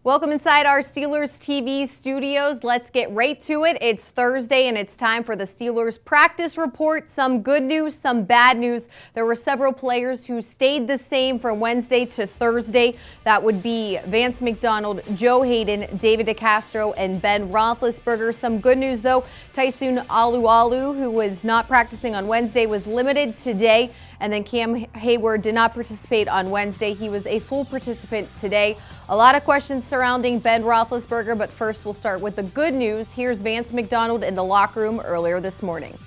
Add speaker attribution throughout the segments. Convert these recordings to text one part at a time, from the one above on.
Speaker 1: Welcome inside our Steelers TV studios. Let's get right to it. It's Thursday and it's time for the Steelers practice report. Some good news, some bad news. There were several players who stayed the same from Wednesday to Thursday. That would be Vance McDonald, Joe Hayden, David DeCastro, and Ben Roethlisberger. Some good news though, Tyson Alualu, who was not practicing on Wednesday, was limited today. And then Cam Hayward did not participate on Wednesday. He was a full participant today. A lot of questions surrounding Ben Roethlisberger, but first we'll start with the good news. Here's Vance McDonald in the locker room earlier this morning.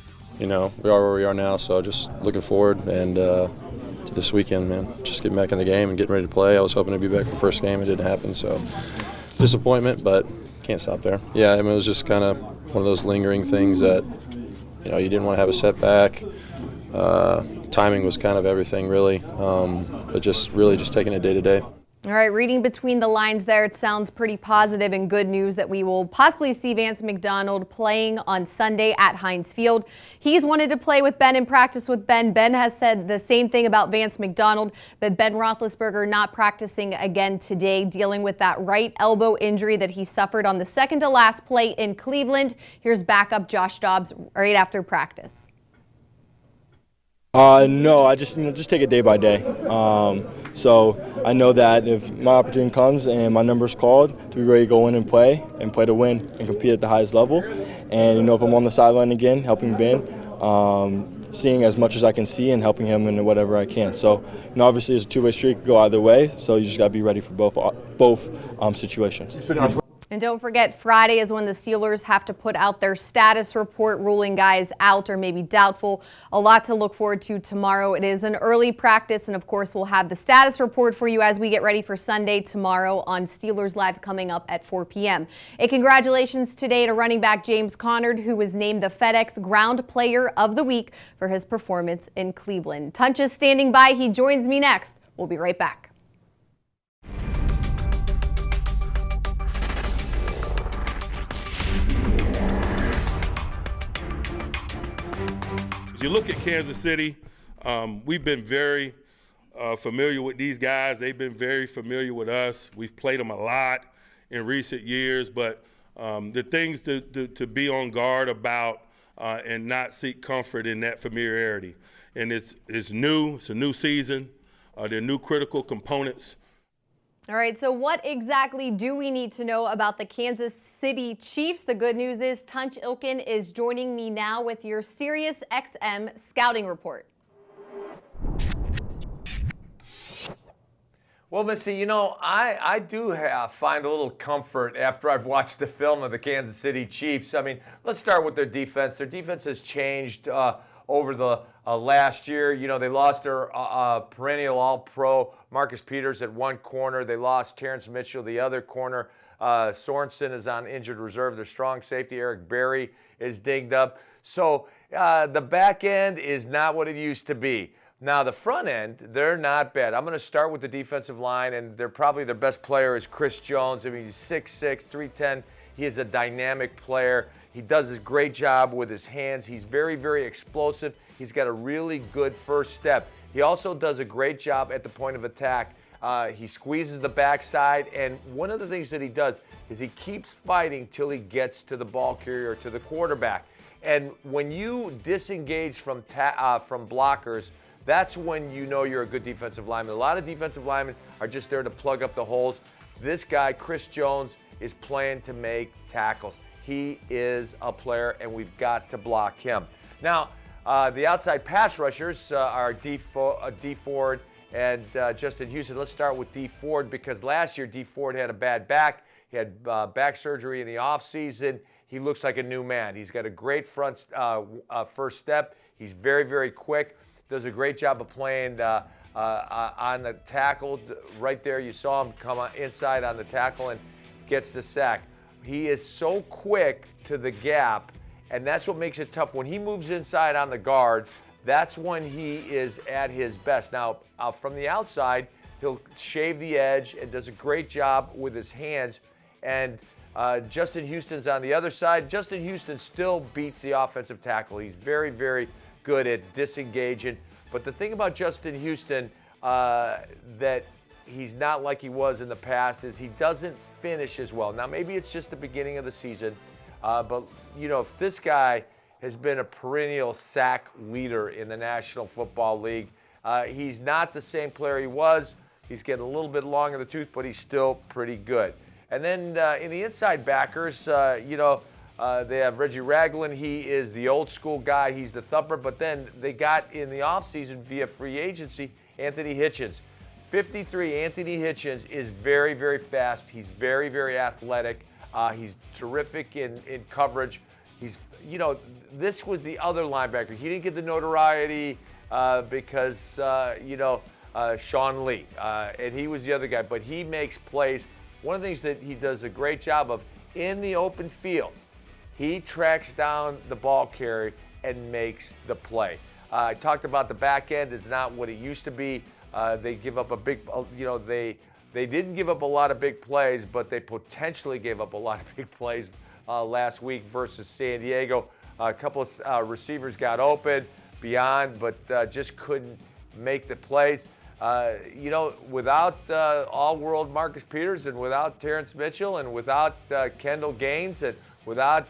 Speaker 2: You know, we are where we are now, so just looking forward and to this weekend, man. Just getting back in the game and getting ready to play. I was hoping to be back for first game. It didn't happen, so disappointment, but can't stop there. Yeah, I mean, it was just kind of one of those lingering things that, you know, you didn't want to have a setback. Timing was kind of everything, really, but just taking it day to day.
Speaker 1: All right, reading between the lines there, it sounds pretty positive and good news that we will possibly see Vance McDonald playing on Sunday at Heinz Field. He's wanted to play with Ben and practice with Ben. Ben has said the same thing about Vance McDonald, but Ben Roethlisberger not practicing again today, dealing with that right elbow injury that he suffered on the second to last play in Cleveland. Here's backup Josh Dobbs right after practice.
Speaker 3: No, I just take it day by day. So I know that if my opportunity comes and my number's called, to be ready to go in and play to win and compete at the highest level. And you know, if I'm on the sideline again, helping Ben, seeing as much as I can see and helping him in whatever I can. So you know, obviously it's a two-way street, go either way. So you just got to be ready for both situations.
Speaker 1: And don't forget, Friday is when the Steelers have to put out their status report, ruling guys out or maybe doubtful. A lot to look forward to tomorrow. It is an early practice, and of course, we'll have the status report for you as we get ready for Sunday tomorrow on Steelers Live coming up at 4 p.m. A congratulations today to running back James Conner, who was named the FedEx Ground Player of the Week for his performance in Cleveland. Tunch is standing by. He joins me next. We'll be right back.
Speaker 4: As you look at Kansas City, we've been very familiar with these guys. They've been very familiar with us. We've played them a lot in recent years, but the things to be on guard about and not seek comfort in that familiarity. And it's new. It's a new season. There are new critical components.
Speaker 1: All right, so what exactly do we need to know about the Kansas City Chiefs? The good news is Tunch Ilkin is joining me now with your Sirius XM scouting report.
Speaker 5: Well, Missy, you know, I do find a little comfort after I've watched the film of the Kansas City Chiefs. I mean, let's start with their defense. Their defense has changed over the last year. You know, they lost their perennial All-Pro Marcus Peters at one corner. They lost Terrence Mitchell, the other corner. Sorensen is on injured reserve. Their strong safety, Eric Berry, is dinged up. So the back end is not what it used to be. Now, the front end, they're not bad. I'm going to start with the defensive line, and they're probably their best player is Chris Jones. I mean, he's 6'6", 310. He is a dynamic player. He does a great job with his hands. He's very, very explosive. He's got a really good first step. He also does a great job at the point of attack. He squeezes the backside, and one of the things that he does is he keeps fighting till he gets to the ball carrier, to the quarterback. And when you disengage from blockers, that's when you know you're a good defensive lineman. A lot of defensive linemen are just there to plug up the holes. This guy, Chris Jones, is playing to make tackles. He is a player, and we've got to block him. Now, the outside pass rushers are D Ford and Justin Houston. Let's start with D Ford because last year D Ford had a bad back. He had back surgery in the offseason. He looks like a new man. He's got a great first step. He's very, very quick. Does a great job of playing on the tackle. Right there, you saw him come inside on the tackle and gets the sack. He is so quick to the gap, and that's what makes it tough. When he moves inside on the guard, that's when he is at his best. Now, from the outside, he'll shave the edge and does a great job with his hands. And Justin Houston's on the other side. Justin Houston still beats the offensive tackle. He's very, very good at disengaging. But the thing about Justin Houston that he's not like he was in the past is he doesn't finish as well. Now, maybe it's just the beginning of the season, but, you know, if this guy has been a perennial sack leader in the National Football League, he's not the same player he was. He's getting a little bit long in the tooth, but he's still pretty good. And then in the inside backers, you know, they have Reggie Ragland. He is the old school guy. He's the thumper. But then they got in the offseason via free agency, Anthony Hitchens. 53, Anthony Hitchens is very, very fast. He's very, very athletic. He's terrific in coverage. He's, you know, this was the other linebacker. He didn't get the notoriety because, you know, Sean Lee, and he was the other guy. But he makes plays. One of the things that he does a great job of in the open field, he tracks down the ball carrier and makes the play. I talked about the back end is not what it used to be. They give up a big, you know, they didn't give up a lot of big plays, but they potentially gave up a lot of big plays last week versus San Diego. A couple of receivers got open beyond, but just couldn't make the plays. You know, without all-world Marcus Peters and without Terrence Mitchell and without Kendall Gaines and without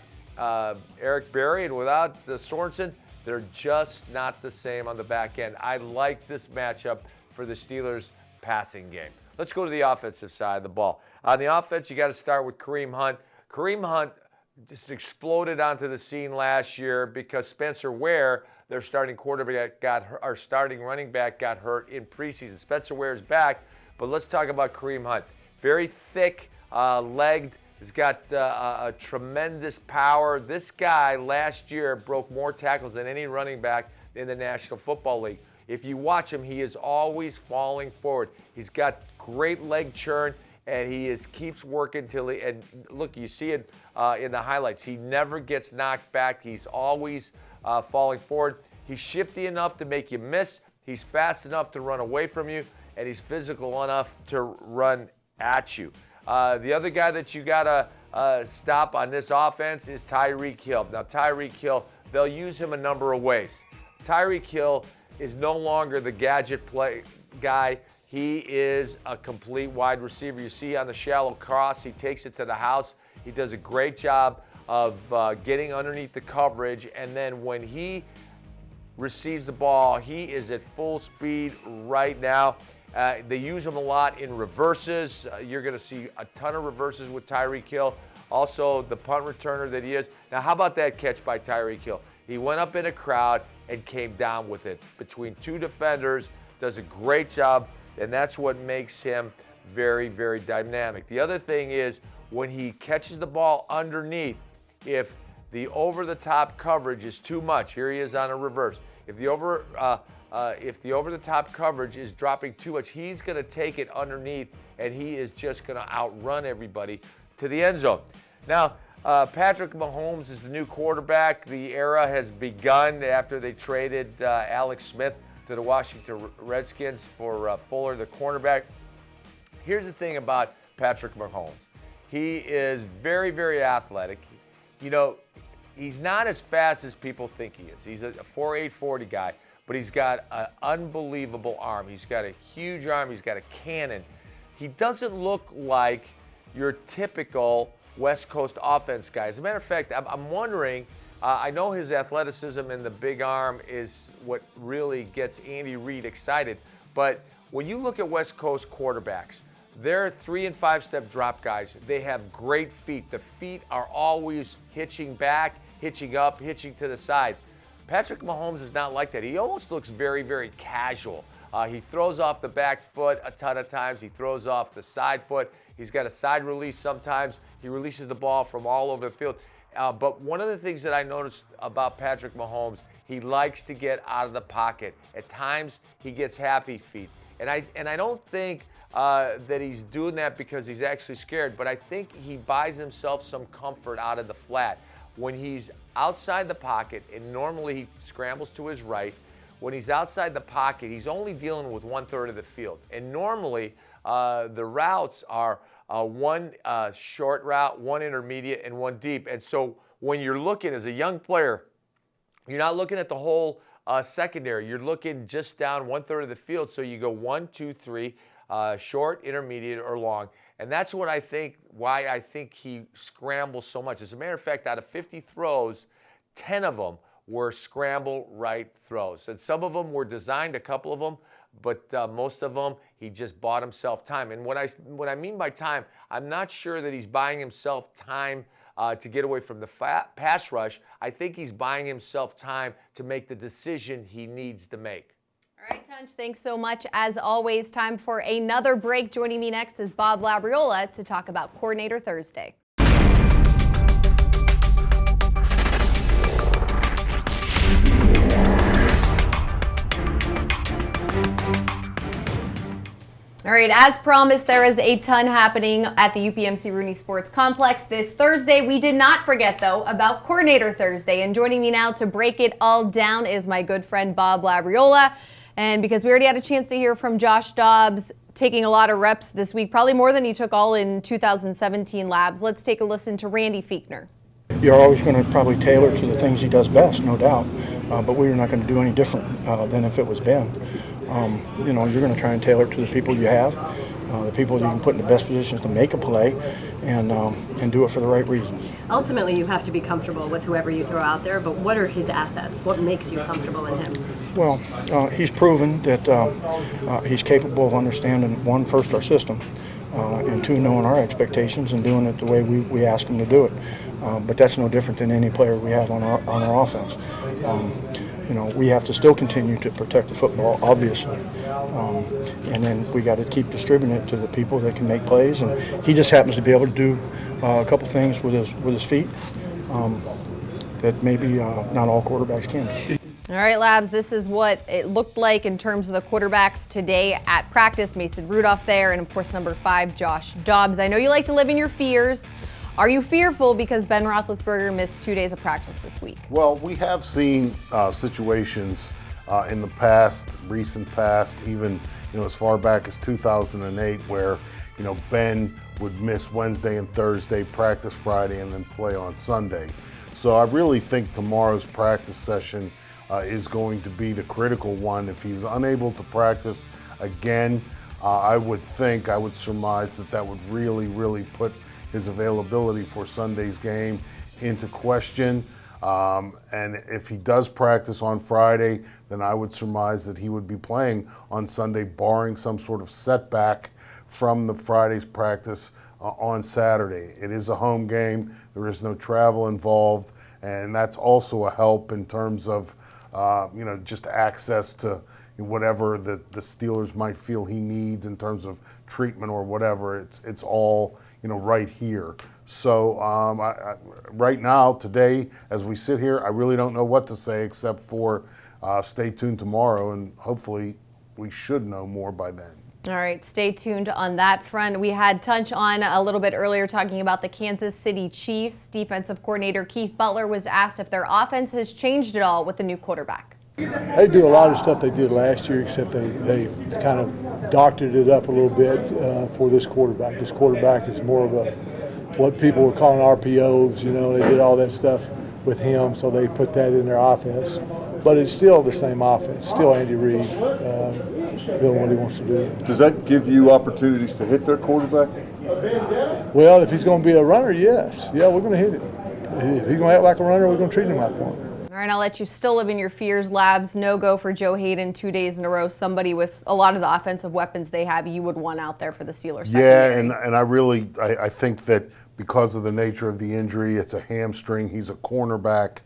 Speaker 5: Eric Berry and without Sorensen, they're just not the same on the back end. I like this matchup for the Steelers passing game. Let's go to the offensive side of the ball. On the offense, you got to start with Kareem Hunt. Kareem Hunt just exploded onto the scene last year because Spencer Ware, their starting quarterback, starting running back, got hurt in preseason. Spencer Ware is back, but let's talk about Kareem Hunt. Very thick, legged. He's got a tremendous power. This guy last year broke more tackles than any running back in the National Football League. If you watch him, he is always falling forward. He's got great leg churn, and he keeps working till he. And look, you see it in the highlights. He never gets knocked back. He's always falling forward. He's shifty enough to make you miss. He's fast enough to run away from you, and he's physical enough to run at you. The other guy that you got to stop on this offense is Tyreek Hill. Now, Tyreek Hill, they'll use him a number of ways. Tyreek Hill is no longer the gadget play guy. He is a complete wide receiver. You see on the shallow cross, he takes it to the house. He does a great job of getting underneath the coverage, and then when he receives the ball, he is at full speed right now. They use him a lot in reverses. You're going to see a ton of reverses with Tyreek Hill. Also, the punt returner that he is. Now, how about that catch by Tyreek Hill? He went up in a crowd and came down with it between two defenders, does a great job, and that's what makes him very, very dynamic. The other thing is when he catches the ball underneath, if the over-the-top coverage is too much, here he is on a reverse. If the over-the-top coverage is dropping too much, he's going to take it underneath, and he is just going to outrun everybody to the end zone. Now, Patrick Mahomes is the new quarterback. The era has begun after they traded Alex Smith to the Washington Redskins for Fuller, the cornerback. Here's the thing about Patrick Mahomes. He is very, very athletic. You know, he's not as fast as people think he is. He's a 4.8 40 guy, but he's got an unbelievable arm. He's got a huge arm. He's got a cannon. He doesn't look like your typical West Coast offense guy. As a matter of fact, I'm wondering, I know his athleticism and the big arm is what really gets Andy Reid excited, but when you look at West Coast quarterbacks, they're 3- and 5-step drop guys. They have great feet. The feet are always hitching back, hitching up, hitching to the side. Patrick Mahomes is not like that. He almost looks very, very casual. He throws off the back foot a ton of times. He throws off the side foot. He's got a side release sometimes. He releases the ball from all over the field. But one of the things that I noticed about Patrick Mahomes, he likes to get out of the pocket. At times, he gets happy feet. And I don't think that he's doing that because he's actually scared, but I think he buys himself some comfort out of the flat. When he's outside the pocket, and normally he scrambles to his right, when he's outside the pocket, he's only dealing with 1/3 of the field. And normally, the routes are one short route, one intermediate, and one deep. And so when you're looking as a young player, you're not looking at the whole secondary. You're looking just down 1/3 of the field. So you go 1, 2, 3, short, intermediate, or long. And that's what I think, why I think he scrambles so much. As a matter of fact, out of 50 throws, 10 of them were scramble right throws. And some of them were designed, a couple of them, but most of them, he just bought himself time. And what I mean by time, I'm not sure that he's buying himself time to get away from the pass rush. I think he's buying himself time to make the decision he needs to make.
Speaker 1: All right, Tunch, thanks so much. As always, time for another break. Joining me next is Bob Labriola to talk about Coordinator Thursday. All right, as promised, there is a ton happening at the UPMC Rooney Sports Complex this Thursday. We did not forget, though, about Coordinator Thursday. And joining me now to break it all down is my good friend Bob Labriola. And because we already had a chance to hear from Josh Dobbs taking a lot of reps this week, probably more than he took all in 2017 labs, let's take a listen to Randy Fichtner.
Speaker 6: You're always going to probably tailor to the things he does best, no doubt. But we're not going to do any different than if it was Ben. You're going to try and tailor to the people you have, the people you can put in the best positions to make a play, and do it for the right reasons.
Speaker 7: Ultimately, you have to be comfortable with whoever you throw out there, but what are his assets? What makes you comfortable in him?
Speaker 6: Well, he's proven that he's capable of understanding, one, first our system, and two, knowing our expectations and doing it the way we ask him to do it. But that's no different than any player we have on our offense. We have to still continue to protect the football, obviously, and then we got to keep distributing it to the people that can make plays. And he just happens to be able to do a couple things with his feet that maybe not all quarterbacks can do.
Speaker 1: All right, Labs, this is what it looked like in terms of the quarterbacks today at practice. Mason Rudolph there, and of course, number 5, Josh Dobbs. I know you like to live in your fears. Are you fearful because Ben Roethlisberger missed 2 days of practice this week?
Speaker 8: Well, we have seen situations in the recent past, even as far back as 2008, where Ben would miss Wednesday and Thursday, practice Friday, and then play on Sunday. So I really think tomorrow's practice session is going to be the critical one. If he's unable to practice again, I would surmise that would really put his availability for Sunday's game into question. And if he does practice on Friday, then I would surmise that he would be playing on Sunday, barring some sort of setback from the Friday's practice on Saturday. It is a home game. There is no travel involved, and that's also a help in terms of just access to whatever the Steelers might feel he needs in terms of treatment or whatever. It's all right here. So right now, today, as we sit here, I really don't know what to say except for stay tuned tomorrow, and hopefully we should know more by then.
Speaker 1: All right, stay tuned on that front. We had Tunch on a little bit earlier talking about the Kansas City Chiefs. Defensive coordinator Keith Butler was asked if their offense has changed at all with the new quarterback.
Speaker 9: They do a lot of stuff they did last year, except they kind of doctored it up a little bit for this quarterback. This quarterback is more of what people were calling RPOs. They did all that stuff with him, so they put that in their offense. But it's still the same offense, still Andy Reid doing what he wants to do.
Speaker 10: Does that give you opportunities to hit their quarterback?
Speaker 9: Well, if he's going to be a runner, yes. Yeah, we're going to hit it. If he's going to act like a runner, we're going to treat him like one.
Speaker 1: All right, I'll let you still live in your fears, Labs. No go for Joe Hayden 2 days in a row. Somebody with a lot of the offensive weapons they have, you would want out there for the Steelers.
Speaker 8: Yeah, and I think that because of the nature of the injury, it's a hamstring. He's a cornerback.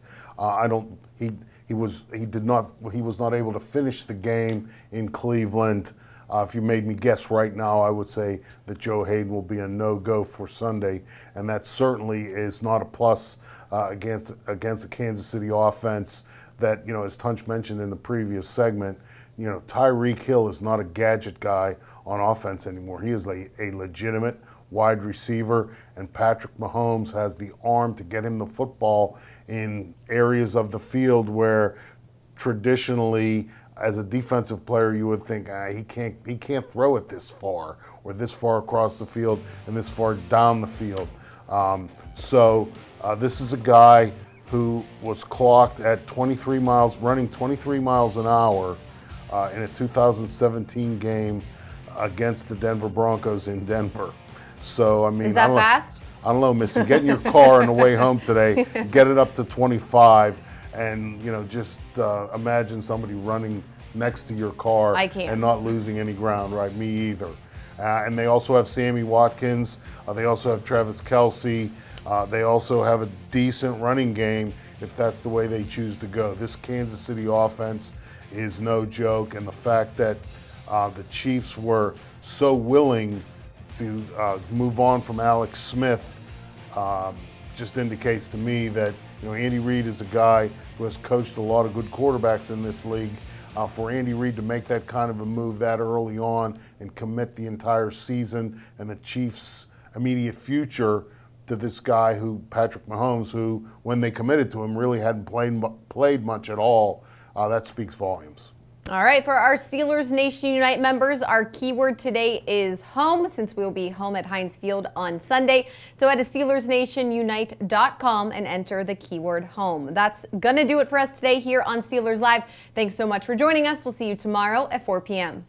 Speaker 8: He was not able to finish the game in Cleveland. If you made me guess right now, I would say that Joe Hayden will be a no-go for Sunday, and that certainly is not a plus against the Kansas City offense. That as Tunch mentioned in the previous segment, Tyreek Hill is not a gadget guy on offense anymore. He is a legitimate wide receiver, and Patrick Mahomes has the arm to get him the football in areas of the field where traditionally, as a defensive player, you would think he can't throw it this far or this far across the field and this far down the field. So this is a guy who was clocked at running 23 miles an hour in a 2017 game against the Denver Broncos in Denver. So, I mean,
Speaker 1: Is that fast?
Speaker 8: I don't know, Missy. Get in your car on the way home today, get it up to 25, and just imagine somebody running next to your car and not losing any ground. Right? Me either. And they also have Sammy Watkins. They also have Travis Kelce. They also have a decent running game if that's the way they choose to go. This Kansas City offense is no joke, and the fact that the Chiefs were so willing to move on from Alex Smith just indicates to me that Andy Reid is a guy who has coached a lot of good quarterbacks in this league. For Andy Reid to make that kind of a move that early on and commit the entire season and the Chiefs' immediate future to this guy Patrick Mahomes, who when they committed to him really hadn't played much at all, that speaks volumes.
Speaker 1: All right, for our Steelers Nation Unite members, our keyword today is home, since we'll be home at Heinz Field on Sunday. So head to SteelersNationUnite.com and enter the keyword home. That's going to do it for us today here on Steelers Live. Thanks so much for joining us. We'll see you tomorrow at 4 p.m.